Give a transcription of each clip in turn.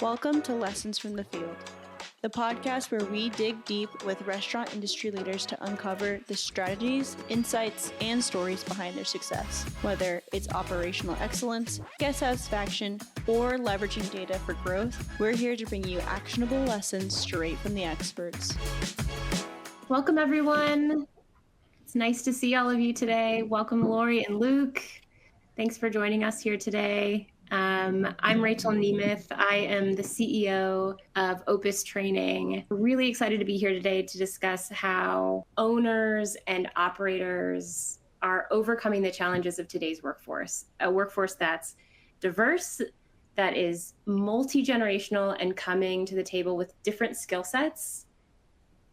Welcome to Lessons from the Field, the podcast where we dig deep with restaurant industry leaders to uncover the strategies, insights, and stories behind their success. Whether it's operational excellence, guest satisfaction, or leveraging data for growth, we're here to bring you actionable lessons straight from the experts. Welcome, everyone. It's nice to see all of you today. Welcome, Lori and Luke. Thanks for joining us here today. I'm Rachel Nemeth. I am the CEO of Opus Training. Really excited to be here today to discuss how owners and operators are overcoming the challenges of today's workforce, a workforce that's diverse, that is multi-generational and coming to the table with different skill sets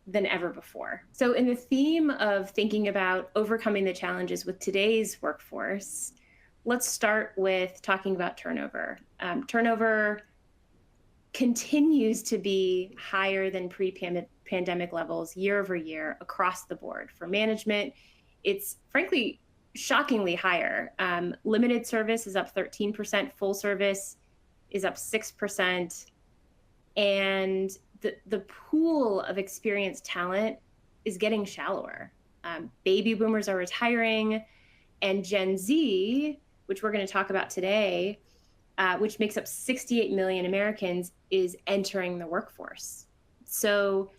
than ever before. So in the theme of thinking about overcoming the challenges with today's workforce, let's start with talking about turnover. Turnover continues to be higher than pre-pandemic levels year over year across the board. For management, it's frankly shockingly higher. Limited service is up 13%, full service is up 6%, and the pool of experienced talent is getting shallower. Baby boomers are retiring, and Gen Z, which we're going to talk about today, which makes up 68 million Americans, is entering the workforce. So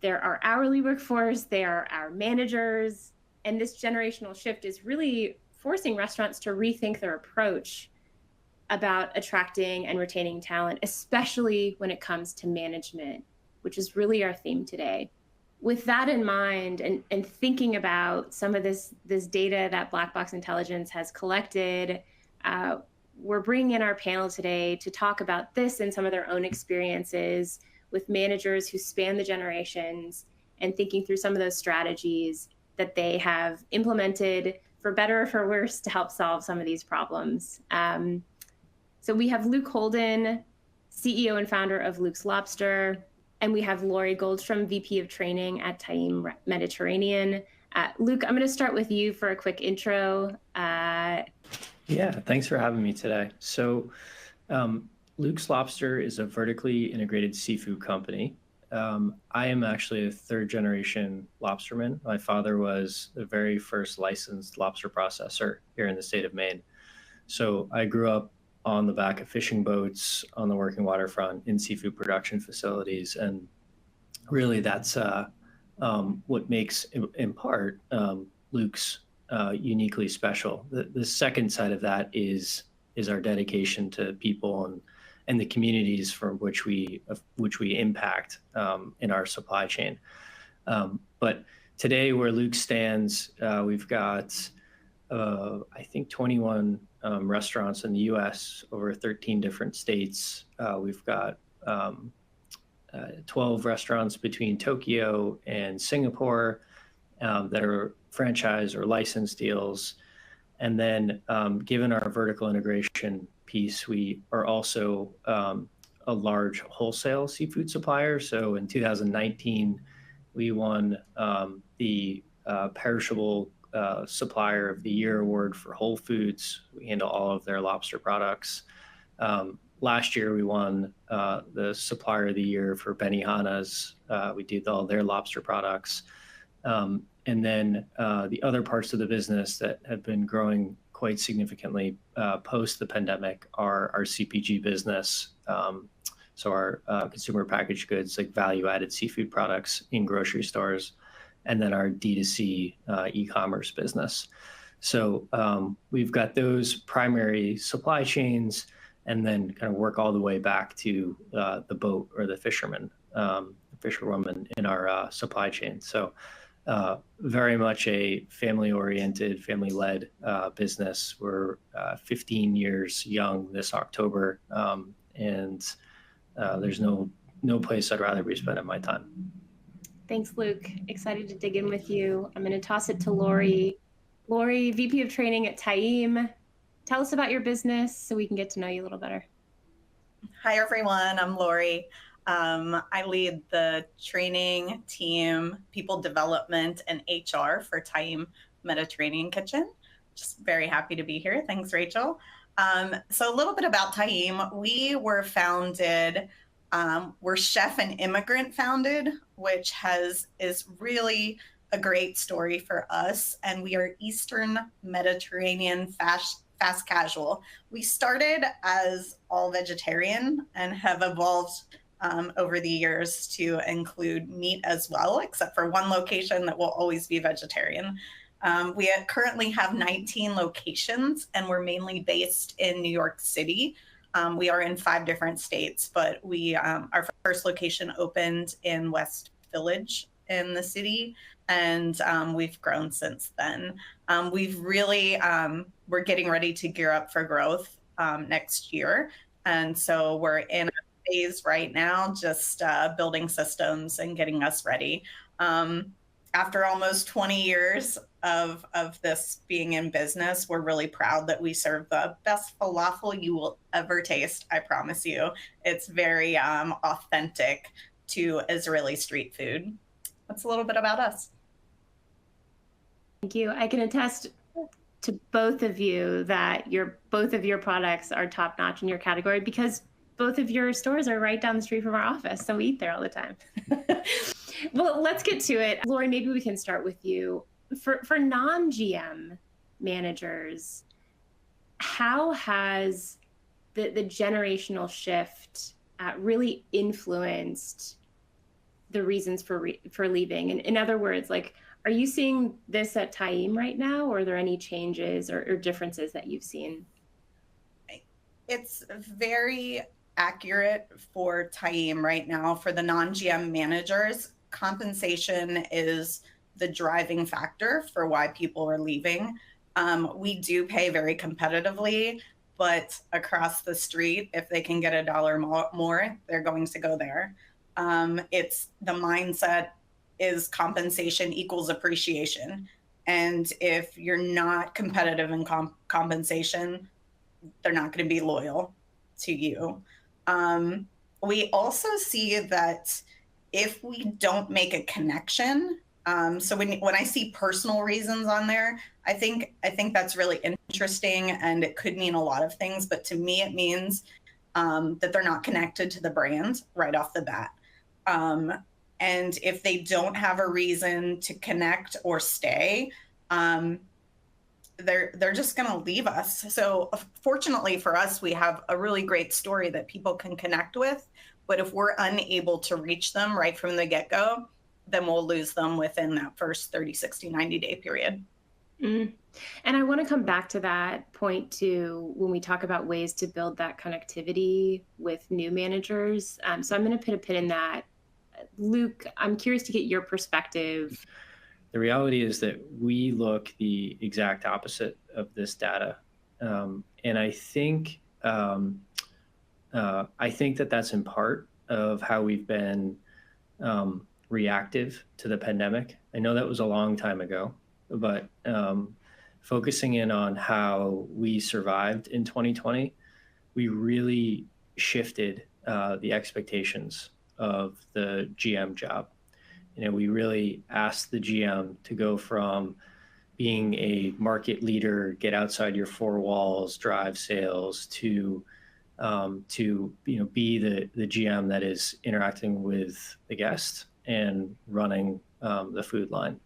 there are hourly workforce, there are our managers, and this generational shift is really forcing restaurants to rethink their approach about attracting and retaining talent, especially when it comes to management, which is really our theme today. With that in mind, and thinking about some of this data that Black Box Intelligence has collected, we're bringing in our panel today to talk about this and some of their own experiences with managers who span the generations and thinking through some of those strategies that they have implemented for better or for worse to help solve some of these problems. So we have Luke Holden, CEO and founder of Luke's Lobster, and we have Lori Goldstrom, VP of Training at Taim Mediterranean. Luke, I'm going to start with you for a quick intro. Yeah, thanks for having me today. So Luke's Lobster is a vertically integrated seafood company. I am actually a third-generation lobsterman. My father was the very first licensed lobster processor here in the state of Maine. So I grew up on the back of fishing boats on the working waterfront in seafood production facilities. And really that's what makes, in part, Luke's uniquely special. The second side of that is our dedication to people and the communities from which we impact in our supply chain. But today where Luke stands, we've got I think 21 restaurants in the U.S., over 13 different states. We've got 12 restaurants between Tokyo and Singapore that are franchise or license deals. And then given our vertical integration piece, we are also a large wholesale seafood supplier. So in 2019, we won the Perishable Supplier of the Year award for Whole Foods. We handle all of their lobster products. Last year, we won the Supplier of the Year for Benihana's. We did all their lobster products. And then the other parts of the business that have been growing quite significantly post the pandemic are our CPG business. So our consumer packaged goods, like value-added seafood products in grocery stores, and then our D2C e-commerce business. So we've got those primary supply chains, and then kind of work all the way back to the boat or the fisherwoman in our supply chain. So very much a family-oriented, family-led business. We're 15 years young this October, and there's no place I'd rather be spending my time. Thanks, Luke. Excited to dig in with you. I'm going to toss it to Lori. Lori, VP of Training at Taim. Tell us about your business so we can get to know you a little better. Hi, everyone. I'm Lori. I lead the training team, people development, and HR for Taim Mediterranean Kitchen. Just very happy to be here. Thanks, Rachel. So a little bit about Taim. We were founded, we're chef and immigrant founded, which is really a great story for us. And we are Eastern Mediterranean fast casual. We started as all vegetarian and have evolved over the years to include meat as well, except for one location that will always be vegetarian. We currently have 19 locations, and we're mainly based in New York City. We are in 5 different states, but our first location opened in West Village in the city, and we've grown since then. We're getting ready to gear up for growth next year, and so we're in a phase right now, just building systems and getting us ready. After almost 20 years of this being in business, we're really proud that we serve the best falafel you will ever taste. I promise you. It's very authentic to Israeli street food. That's a little bit about us. Thank you. I can attest to both of you that both of your products are top notch in your category, because both of your stores are right down the street from our office, so we eat there all the time. Well, let's get to it. Lori, maybe we can start with you. For non-GM managers, how has the generational shift really influenced the reasons for leaving? And in other words, like, are you seeing this at Taim right now, or are there any changes or differences that you've seen? It's very accurate for Taim right now. For the non-GM managers, compensation is the driving factor for why people are leaving. We do pay very competitively, but across the street, if they can get $1 more, they're going to go there. It's the mindset is compensation equals appreciation. And if you're not competitive in compensation, they're not going to be loyal to you. We also see that if we don't make a connection, so when I see personal reasons on there, I think that's really interesting, and it could mean a lot of things. But to me, it means that they're not connected to the brand right off the bat. And if they don't have a reason to connect or stay, they're just going to leave us. So fortunately for us, we have a really great story that people can connect with. But if we're unable to reach them right from the get-go, then we'll lose them within that first 30, 60, 90-day period. And I want to come back to that point too, when we talk about ways to build that connectivity with new managers. So I'm going to put a pin in that. Luke, I'm curious to get your perspective. The reality is that we look the exact opposite of this data. And I think that that's in part of how we've been reactive to the pandemic. I know that was a long time ago, but focusing in on how we survived in 2020, we really shifted the expectations of the GM job. You know, we really asked the GM to go from being a market leader, get outside your 4 walls, drive sales, to be the GM that is interacting with the guest and running the food line.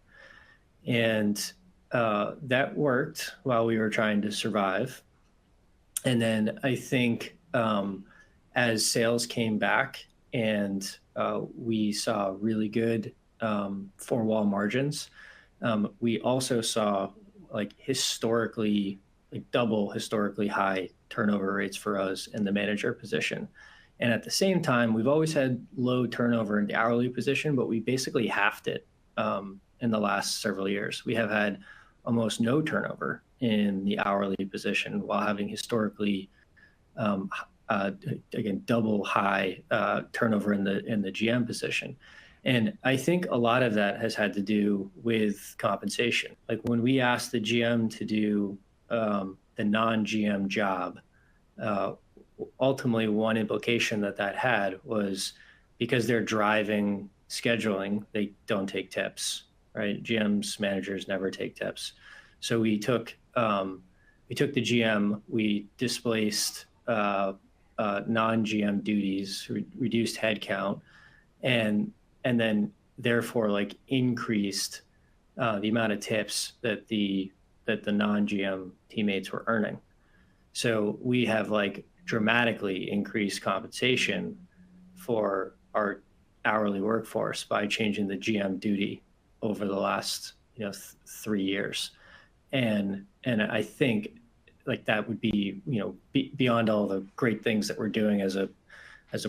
And that worked while we were trying to survive. And then I think as sales came back and we saw really good 4-wall margins, we also saw historically high turnover rates for us in the manager position. And at the same time, we've always had low turnover in the hourly position, but we basically halved it in the last several years. We have had almost no turnover in the hourly position while having historically, again, double high turnover in the GM position. And I think a lot of that has had to do with compensation. Like when we asked the GM to do the non-GM job, ultimately one implication that had was because they're driving scheduling, they don't take tips, right? GMs, managers never take tips. So we took we took the GM, we displaced non-GM duties, reduced headcount, and then therefore like increased the amount of tips that the non-GM teammates were earning. So we have like dramatically increased compensation for our hourly workforce by changing the GM duty over the last 3 years, and I think like that would be beyond all the great things that we're doing as a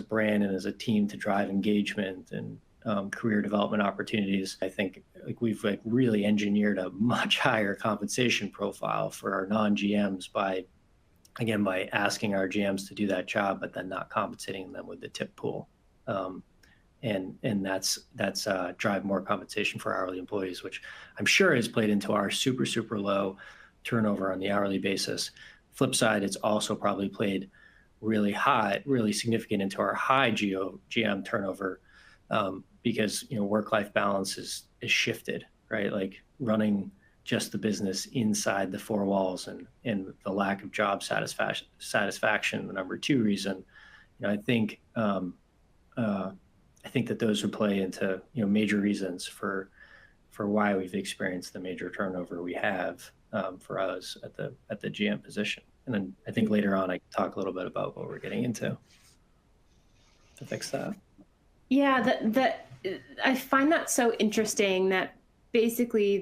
brand and as a team to drive engagement and career development opportunities. I think like we've like really engineered a much higher compensation profile for our non-GMs by asking our GMs to do that job, but then not compensating them with the tip pool. And that's drive more compensation for hourly employees, which I'm sure has played into our super, super low turnover on the hourly basis. Flip side, it's also probably played really significant into our high GM turnover, because work-life balance is shifted, right? Like running just the business inside the four walls and the lack of job satisfaction, the number two reason. I think that those would play into major reasons for why we've experienced the major turnover we have for us at the GM position. And then I think later on I can talk a little bit about what we're getting into to fix that. Yeah, I find that so interesting that basically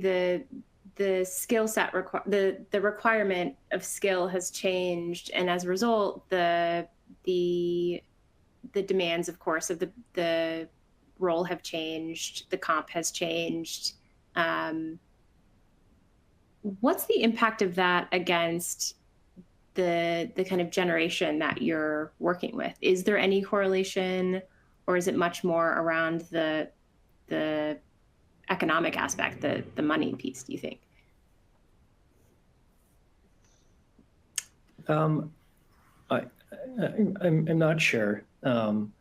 the skill set the requirement of skill has changed, and as a result the demands, of course, of the role have changed, the comp has changed. What's the impact of that against the kind of generation that you're working with? Is there any correlation, or is it much more around the economic aspect, the money piece, do you think? I'm not sure. I'm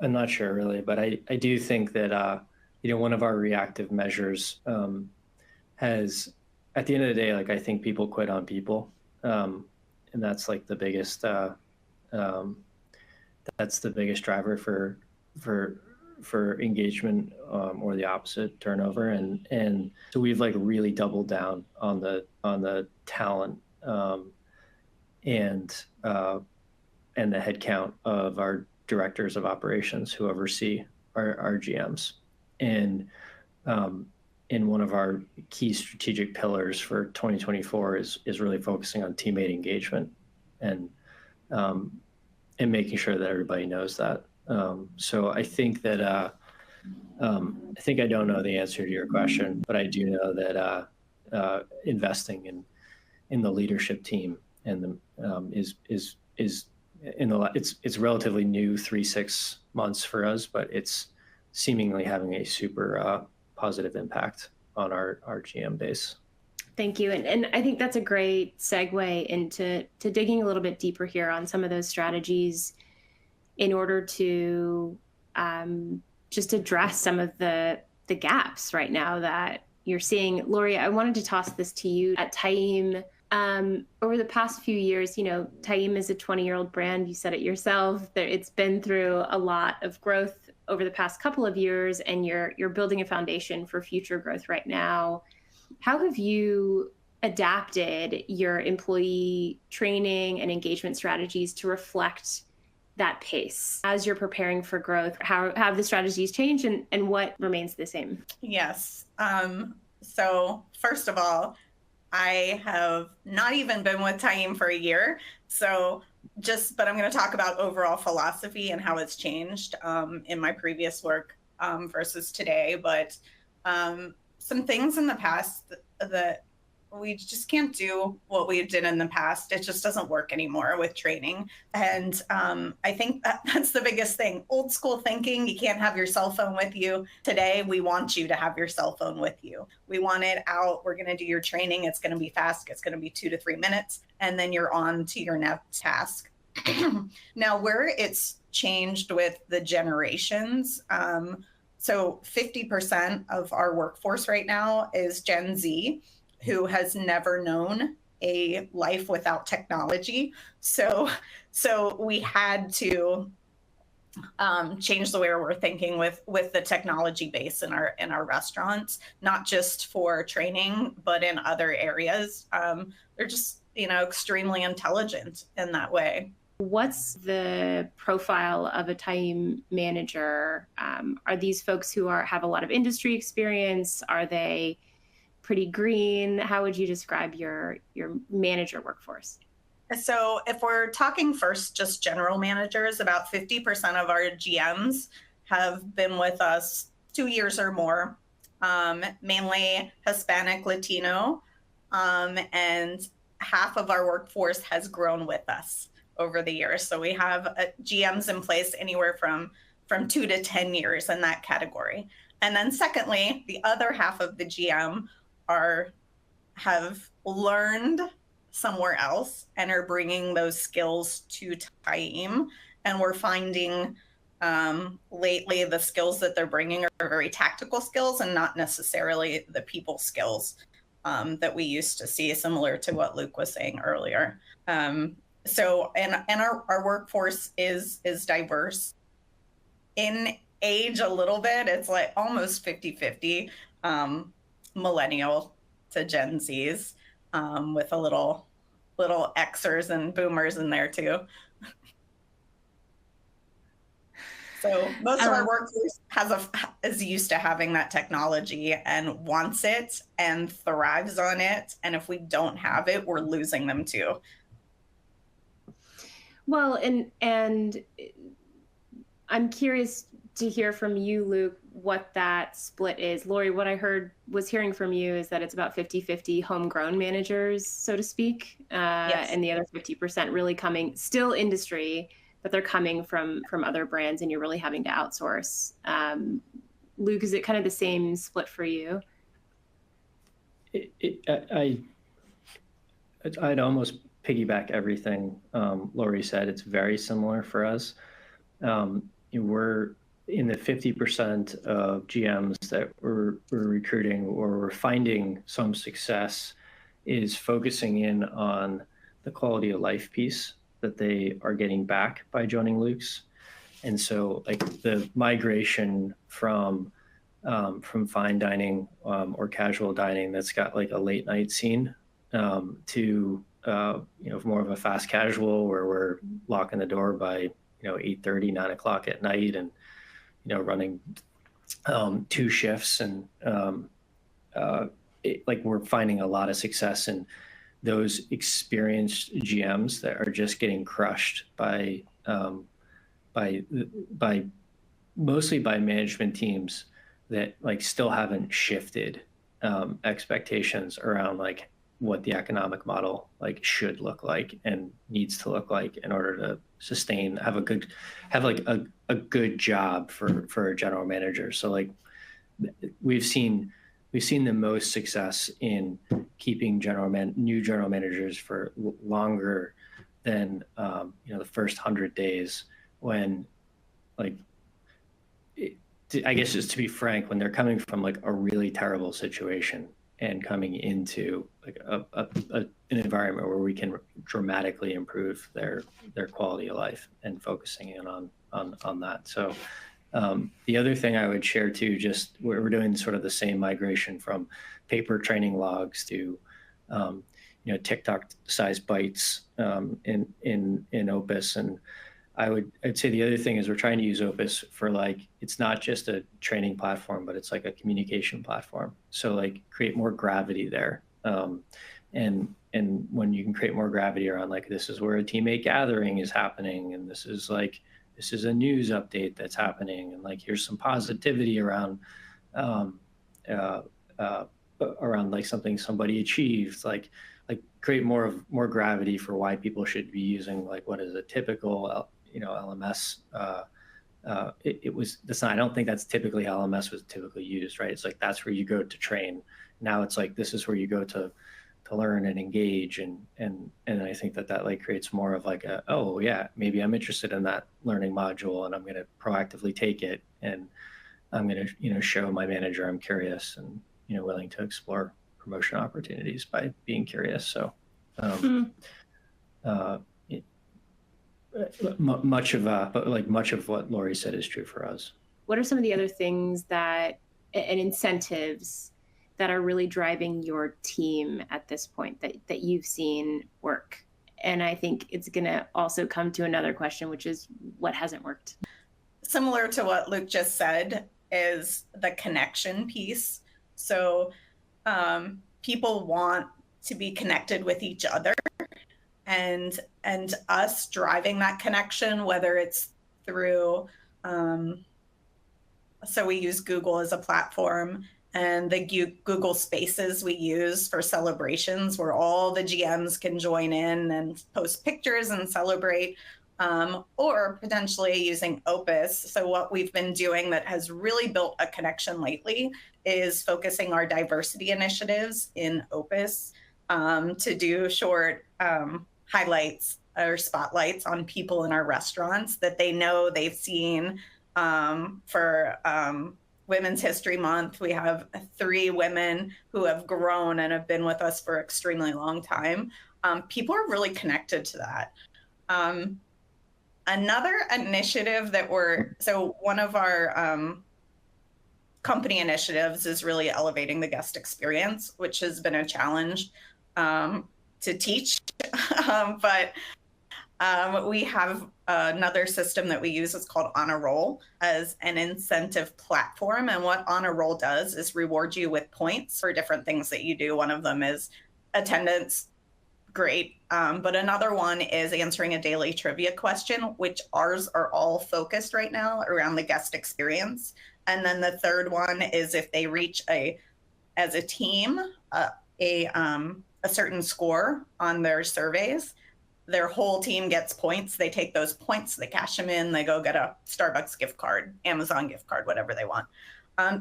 not sure really, but I do think that one of our reactive measures has, at the end of the day, like I think people quit on people, and that's like the biggest driver for engagement, or the opposite, turnover, and so we've like really doubled down on the talent and the headcount of our directors of operations who oversee our GMs. And one of our key strategic pillars for 2024 is really focusing on teammate engagement and making sure that everybody knows that. So I think that I I don't know the answer to your question, but I do know that investing in the leadership team and it's relatively new, 3-6 months for us, but it's seemingly having a super positive impact on our GM base. Thank you. And I think that's a great segue into digging a little bit deeper here on some of those strategies in order to just address some of the gaps right now that you're seeing. Lori, I wanted to toss this to you. At Taim, over the past few years, Taim is a 20-year-old brand. You said it yourself. It's been through a lot of growth over the past couple of years, and you're building a foundation for future growth right now. How have you adapted your employee training and engagement strategies to reflect that pace as you're preparing for growth? How have the strategies changed, and what remains the same? Yes. So first of all, I have not even been with Taim for a year. But I'm going to talk about overall philosophy and how it's changed in my previous work versus today. But some things in the past that we just can't do what we did in the past. It just doesn't work anymore with training. And I think that's the biggest thing. Old school thinking, you can't have your cell phone with you. Today, we want you to have your cell phone with you. We want it out. We're going to do your training. It's going to be fast. It's going to be 2 to 3 minutes. And then you're on to your next task. Now, where it's changed with the generations, so 50% of our workforce right now is Gen Z, who has never known a life without technology. So we had to change the way we're thinking with the technology base in our restaurants, not just for training, but in other areas. They're just, extremely intelligent in that way. What's the profile of a Taim manager? Are these folks who have a lot of industry experience? Are they pretty green? How would you describe your manager workforce? So if we're talking first, just general managers, about 50% of our GMs have been with us 2 years or more, mainly Hispanic, Latino, and half of our workforce has grown with us over the years. So we have GMs in place anywhere from 2 to 10 years in that category. And then secondly, the other half of the GM have learned somewhere else and are bringing those skills to Taim. And we're finding lately the skills that they're bringing are very tactical skills and not necessarily the people skills that we used to see, similar to what Luke was saying earlier. So our workforce is diverse in age a little bit. It's like almost 50-50 millennial to Gen Zs, with a little Xers and boomers in there too. So most of our workforce is used to having that technology and wants it and thrives on it. And if we don't have it, we're losing them too. Well, and I'm curious to hear from you, Luke, what that split is. Lori, what I was hearing from you is that it's about 50-50 homegrown managers, so to speak, Yes. And the other 50% really coming, still industry, but they're coming from other brands, and you're really having to outsource. Luke, is it kind of the same split for you? I'd almost piggyback everything Lori said. It's very similar for us. We're in the 50% of GMs that we're recruiting or we're finding some success is focusing in on the quality of life piece that they are getting back by joining Luke's. And so like the migration from fine dining or casual dining that's got like a late night scene to more of a fast casual where we're locking the door by 8:30, 9 o'clock at night, and running 2 shifts, and we're finding a lot of success in those experienced GMs that are just getting crushed by mostly by management teams that like still haven't shifted expectations around like what the economic model like should look like and needs to look like in order to sustain, have a good job for a general manager. So like we've seen the most success in keeping new general managers for longer than the first 100 days, when I guess, just to be frank, when they're coming from like a really terrible situation and coming into like an environment where we can dramatically improve their quality of life and focusing in on that. So the other thing I would share too, just we're doing sort of the same migration from paper training logs to TikTok size bites in Opus. And I'd say the other thing is we're trying to use Opus for like, it's not just a training platform, but it's like a communication platform. So like create more gravity there. And when you can create more gravity around like, this is where a teammate gathering is happening, and this is a news update that's happening, and like here's some positivity around like something somebody achieved, like create more gravity for why people should be using like what is a typical LMS. I don't think that's typically how LMS was typically used, right? It's like that's where you go to train. Now it's like this is where you go to learn and engage, and I think that like creates more of like oh yeah, maybe I'm interested in that learning module, and I'm going to proactively take it, and I'm going to show my manager I'm curious and willing to explore promotion opportunities by being curious. So uh, much of what Lori said is true for us. What are some of the other things that and incentives that are really driving your team at this point that you've seen work? And I think it's going to also come to another question, which is what hasn't worked? Similar to what Luke just said is the connection piece. So people want to be connected with each other, and us driving that connection, whether it's through so we use Google as a platform, and the Google Spaces we use for celebrations where all the GMs can join in and post pictures and celebrate, or potentially using Opus. So what we've been doing that has really built a connection lately is focusing our diversity initiatives in Opus to do short highlights or spotlights on people in our restaurants that they know they've seen. For Women's History Month, we have 3 women who have grown and have been with us for extremely long time. People are really connected to that. Another initiative that one of our company initiatives is really elevating the guest experience, which has been a challenge to teach. But we have another system that we use. It's called On a Roll as an incentive platform. And what On a Roll does is reward you with points for different things that you do. One of them is attendance. Great. But another one is answering a daily trivia question, which ours are all focused right now around the guest experience. And then the third one is if they reach as a team, a certain score on their surveys, their whole team gets points. They take those points, they cash them in, they go get a Starbucks gift card, Amazon gift card, whatever they want.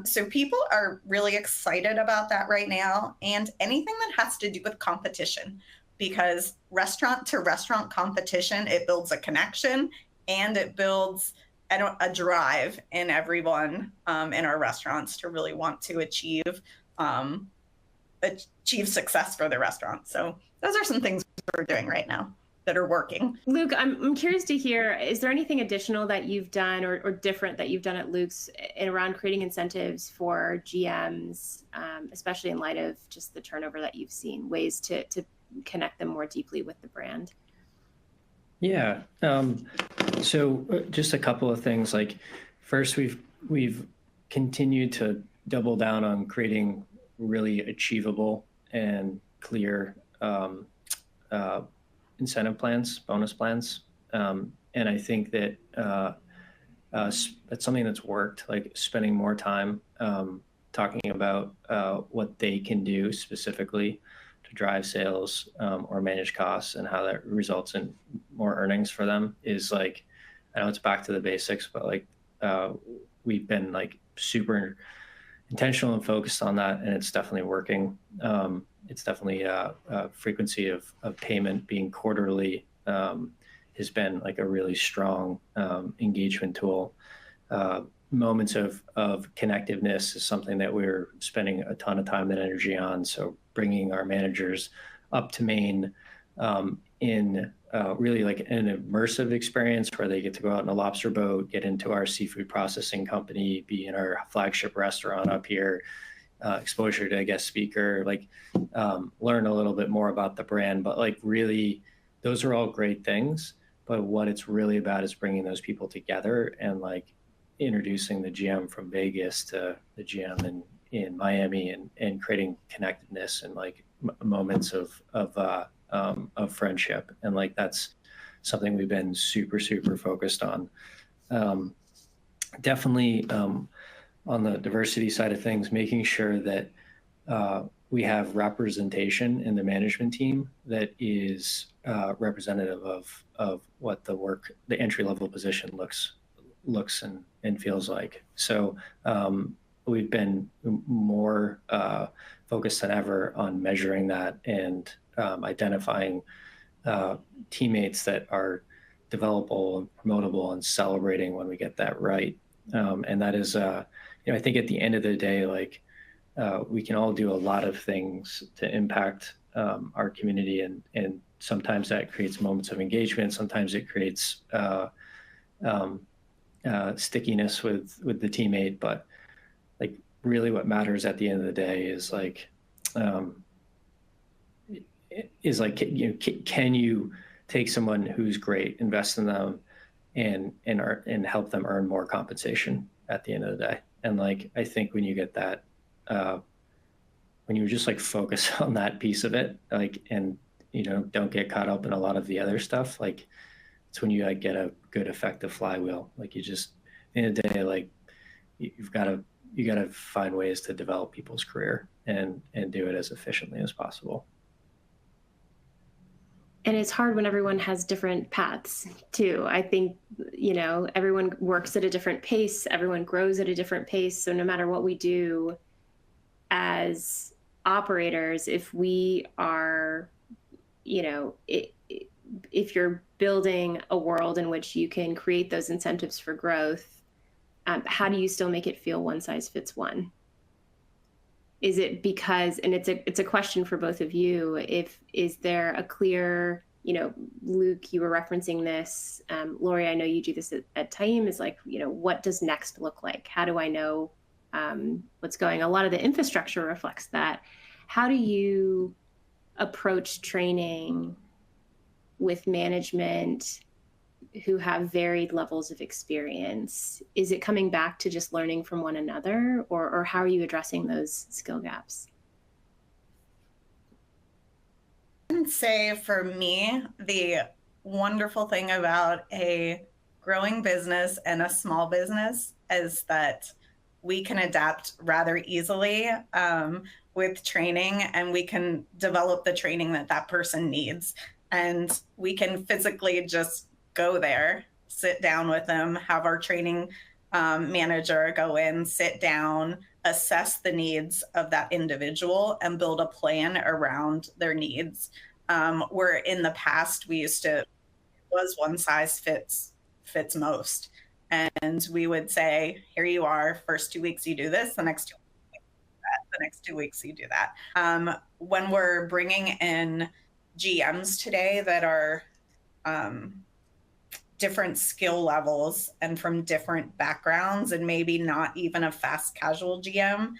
So people are really excited about that right now, and anything that has to do with competition, because restaurant to restaurant competition, it builds a connection and it builds a drive in everyone in our restaurants to really want to achieve success for the restaurant. So those are some things we're doing right now that are working. Luke, I'm curious to hear, is there anything additional that you've done or different that you've done at Luke's around creating incentives for GMs, especially in light of just the turnover that you've seen, ways to connect them more deeply with the brand? Yeah. So just a couple of things. Like, first, we've continued to double down on creating really achievable and clear incentive plans, bonus plans. And I think that that's something that's worked, like spending more time talking about what they can do specifically to drive sales or manage costs, and how that results in more earnings for them is like, I know it's back to the basics, but like we've been like super intentional and focused on that, and it's definitely working. It's definitely a frequency of payment being quarterly has been like a really strong engagement tool. Moments of connectiveness is something that we're spending a ton of time and energy on. So bringing our managers up to Maine in really like an immersive experience where they get to go out in a lobster boat, get into our seafood processing company, be in our flagship restaurant up here, exposure to a guest speaker, like learn a little bit more about the brand. But like really, those are all great things. But what it's really about is bringing those people together and like introducing the GM from Vegas to the GM in Miami and creating connectedness and like moments of friendship. And like that's something we've been super focused on. Definitely on the diversity side of things, making sure that we have representation in the management team that is representative of what the entry level position looks and feels like. So we've been more focused than ever on measuring that and identifying teammates that are developable and promotable and celebrating when we get that right. And that is, I think at the end of the day, like we can all do a lot of things to impact our community, and sometimes that creates moments of engagement. Sometimes it creates stickiness with the teammate. But like really, what matters at the end of the day is like can you take someone who's great, invest in them, and help them earn more compensation at the end of the day. And like I think when you get that, when you just like focus on that piece of it, like, and don't get caught up in a lot of the other stuff, like it's when you like get a good effective flywheel. Like you just at the end of the day, like you gotta find ways to develop people's career and do it as efficiently as possible. And it's hard when everyone has different paths too. I think, everyone works at a different pace. Everyone grows at a different pace. So no matter what we do as operators, if we are, if you're building a world in which you can create those incentives for growth, how do you still make it feel one size fits one? Is it because, and it's a question for both of you, is there a clear, Luke, you were referencing this, Lori, I know you do this at Taim, is like, what does next look like? How do I know what's going? A lot of the infrastructure reflects that. How do you approach training with management who have varied levels of experience? Is it coming back to just learning from one another, or how are you addressing those skill gaps? I would say for me, the wonderful thing about a growing business and a small business is that we can adapt rather easily with training, and we can develop the training that person needs. And we can physically just go there, sit down with them, have our training manager go in, sit down, assess the needs of that individual, and build a plan around their needs. Where in the past we used to, it was one size fits most. And we would say, here you are, first 2 weeks you do this, the next 2 weeks you do that, the next 2 weeks you do that. When we're bringing in GMs today that are different skill levels and from different backgrounds, and maybe not even a fast casual GM,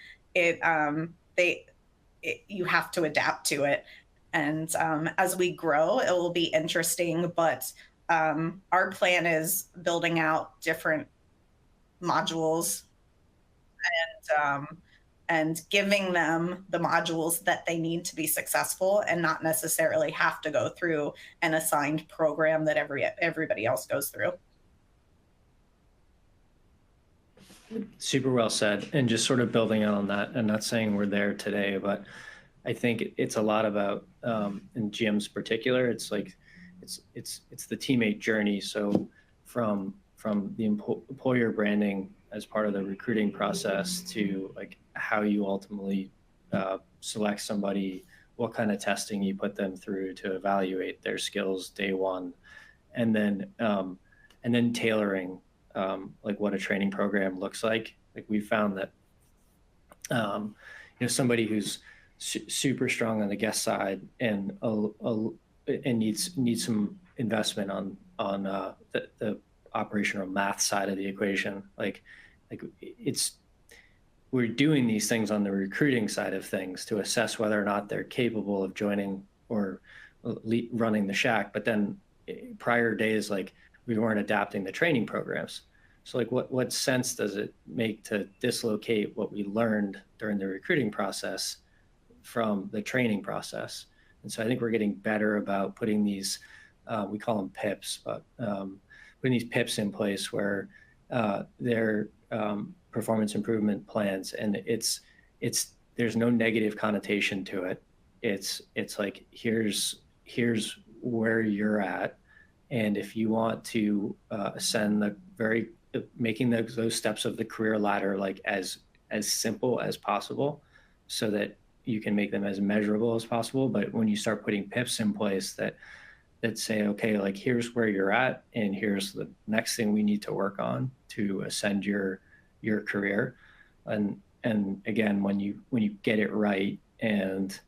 you have to adapt to it. And as we grow, it will be interesting, but our plan is building out different modules and giving them the modules that they need to be successful, and not necessarily have to go through an assigned program that everybody else goes through. Super well said. And just sort of building on that, and not saying we're there today, but I think it's a lot about, in GMs particular, it's like, it's the teammate journey. So from the employer branding as part of the recruiting process to like how you ultimately select somebody, what kind of testing you put them through to evaluate their skills day one, and then tailoring like what a training program looks like. Like we found that somebody who's super strong on the guest side and needs some investment on the operational math side of the equation. Like we're doing these things on the recruiting side of things to assess whether or not they're capable of joining or running the shack. But then prior days, like we weren't adapting the training programs. So like what sense does it make to dislocate what we learned during the recruiting process from the training process? And so I think we're getting better about putting these, we call them PIPs, but putting these PIPs in place where they're performance improvement plans, and there's no negative connotation to it. It's like here's where you're at, and if you want to ascend making those steps of the career ladder like as simple as possible, so that you can make them as measurable as possible. But when you start putting PIPs in place that say, okay, like here's where you're at, and here's the next thing we need to work on to ascend your career. And again, when you get it right, and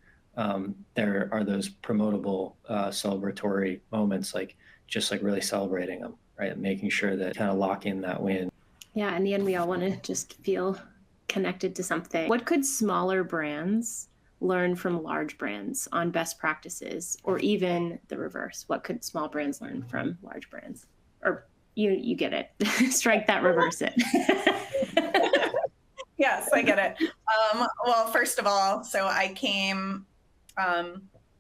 there are those promotable celebratory moments, like just like really celebrating them, right? Making sure that kind of lock in that win. Yeah, in the end, we all want to just feel connected to something. What could smaller brands learn from large brands on best practices, or even the reverse? What could small brands learn from large brands? Or you get it. Strike that, reverse it. Yes, I get it. Well, first of all, so I came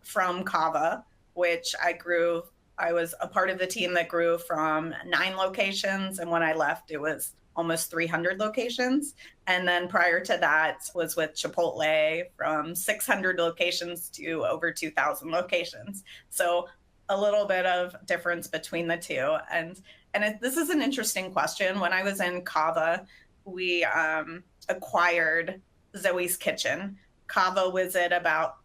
from Kava, which I was a part of the team that grew from 9 locations. And when I left, it was almost 300 locations. And then prior to that was with Chipotle, from 600 locations to over 2,000 locations. So a little bit of difference between the two. And this is an interesting question. When I was in Kava, we acquired Zoe's Kitchen. Kava was at about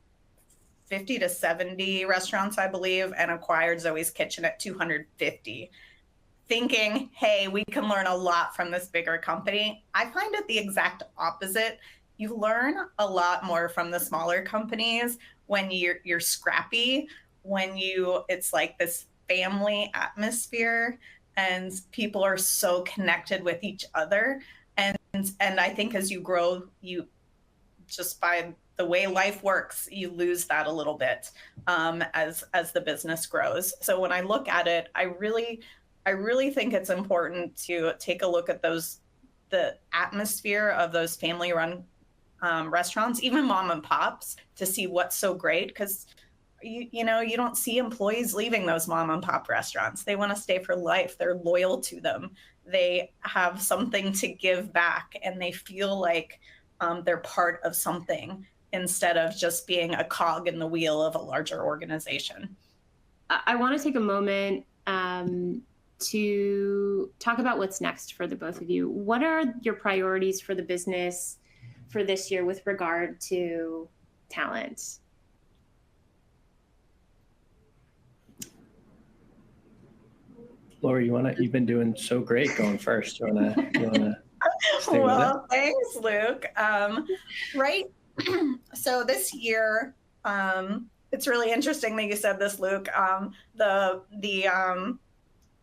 50 to 70 restaurants, I believe, and acquired Zoe's Kitchen at 250. Thinking, hey, we can learn a lot from this bigger company. I find it the exact opposite. You learn a lot more from the smaller companies when you're scrappy, it's like this family atmosphere and people are so connected with each other. And I think as you grow, you just by the way life works, you lose that a little bit as the business grows. So when I look at it, I really think it's important to take a look at the atmosphere of those family-run restaurants, even mom and pops, to see what's so great. Because you don't see employees leaving those mom and pop restaurants. They want to stay for life. They're loyal to them. They have something to give back, and they feel like they're part of something instead of just being a cog in the wheel of a larger organization. I want to take a moment to talk about what's next for the both of you. What are your priorities for the business for this year with regard to talent? Lori, you've been doing so great going first. You wanna stay with it? Thanks, Luke. Right. So this year, it's really interesting that you said this, Luke. The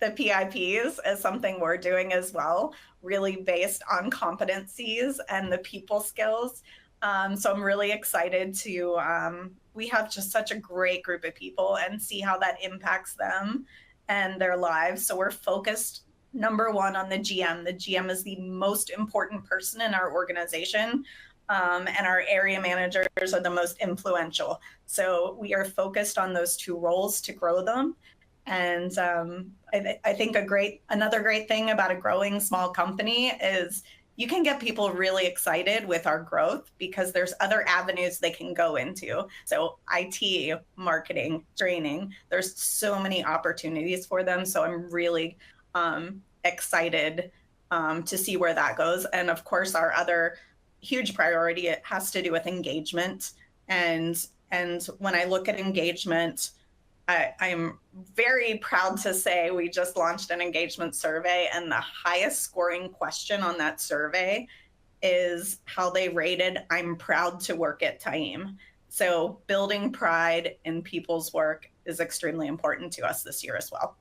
PIPs is something we're doing as well, really based on competencies and the people skills. So I'm really excited to, we have just such a great group of people and see how that impacts them and their lives. So we're focused, number one, on the GM. The GM is the most important person in our organization. And our area managers are the most influential. So we are focused on those 2 roles to grow them. And I think another great thing about a growing small company is you can get people really excited with our growth because there's other avenues they can go into. So IT, marketing, training, there's so many opportunities for them. So I'm really excited to see where that goes. And of course, our other huge priority, it has to do with engagement. And when I look at engagement, I'm very proud to say we just launched an engagement survey, and the highest scoring question on that survey is how they rated "I'm proud to work at Taim." So building pride in people's work is extremely important to us this year as well.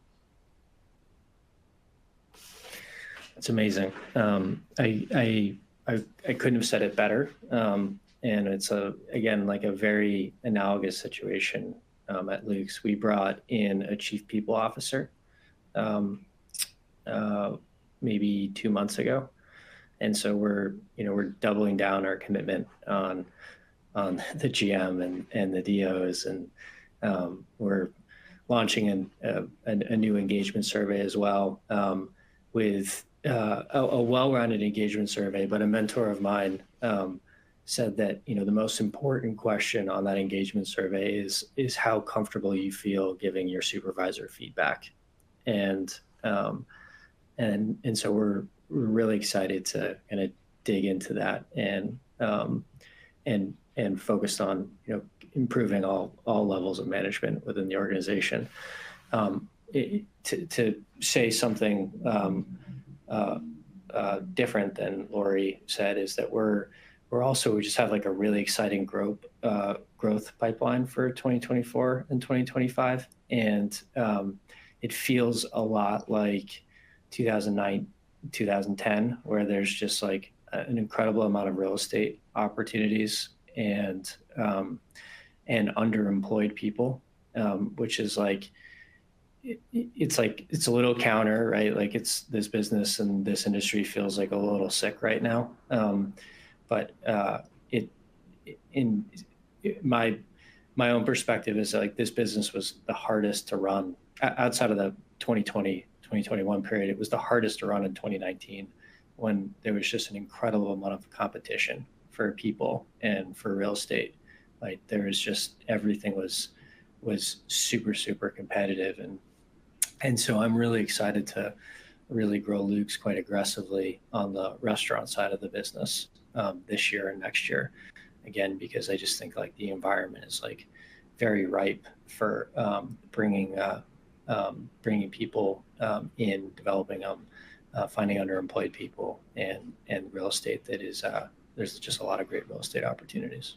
That's amazing. I couldn't have said it better. And it's again, like a very analogous situation at Luke's. We brought in a chief people officer maybe 2 months ago. And so we're doubling down our commitment on the GM and the DOs. And we're launching a new engagement survey as well, with a well-rounded engagement survey. But a mentor of mine said that the most important question on that engagement survey is how comfortable you feel giving your supervisor feedback, and so we're really excited to kind of dig into that and focused on improving all levels of management within the organization. To say something different than Lori said is that we're we just have like a really exciting growth pipeline for 2024 and 2025. And it feels a lot like 2009, 2010, where there's just like an incredible amount of real estate opportunities and underemployed people, which is like, it's a little counter, right? Like this business and this industry feels like a little sick right now. But my own perspective is like this business was the hardest to run outside of the 2020, 2021 period. It was the hardest to run in 2019 when there was just an incredible amount of competition for people and for real estate. Like there was just, everything was super, super competitive. And so I'm really excited to really grow Luke's quite aggressively on the restaurant side of the business this year and next year. Again, because I just think like the environment is like very ripe for bringing people in, developing them, finding underemployed people, and real estate that is, there's just a lot of great real estate opportunities.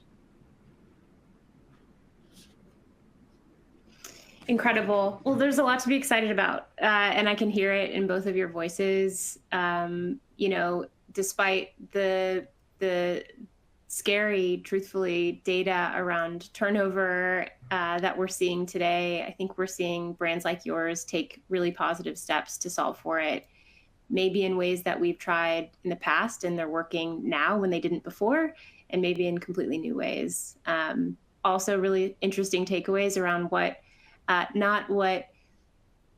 Incredible. Well, there's a lot to be excited about, and I can hear it in both of your voices. Despite the scary, truthfully, data around turnover that we're seeing today, I think we're seeing brands like yours take really positive steps to solve for it, maybe in ways that we've tried in the past and they're working now when they didn't before, and maybe in completely new ways. Also really interesting takeaways around not what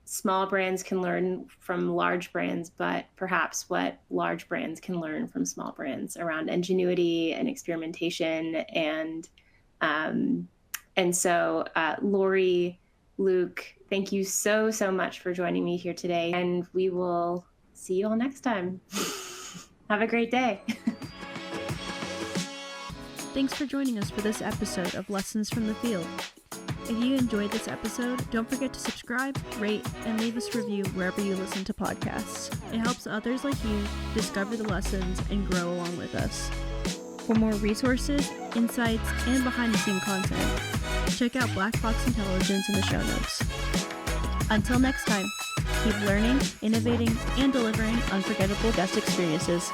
small brands can learn from large brands, but perhaps what large brands can learn from small brands around ingenuity and experimentation. And so Lori, Luke, thank you so much for joining me here today, and we will see you all next time. Have a great day. Thanks for joining us for this episode of Lessons from the Field. If you enjoyed this episode, don't forget to subscribe, rate, and leave us a review wherever you listen to podcasts. It helps others like you discover the lessons and grow along with us. For more resources, insights, and behind-the-scenes content, check out Black Box Intelligence in the show notes. Until next time, keep learning, innovating, and delivering unforgettable guest experiences.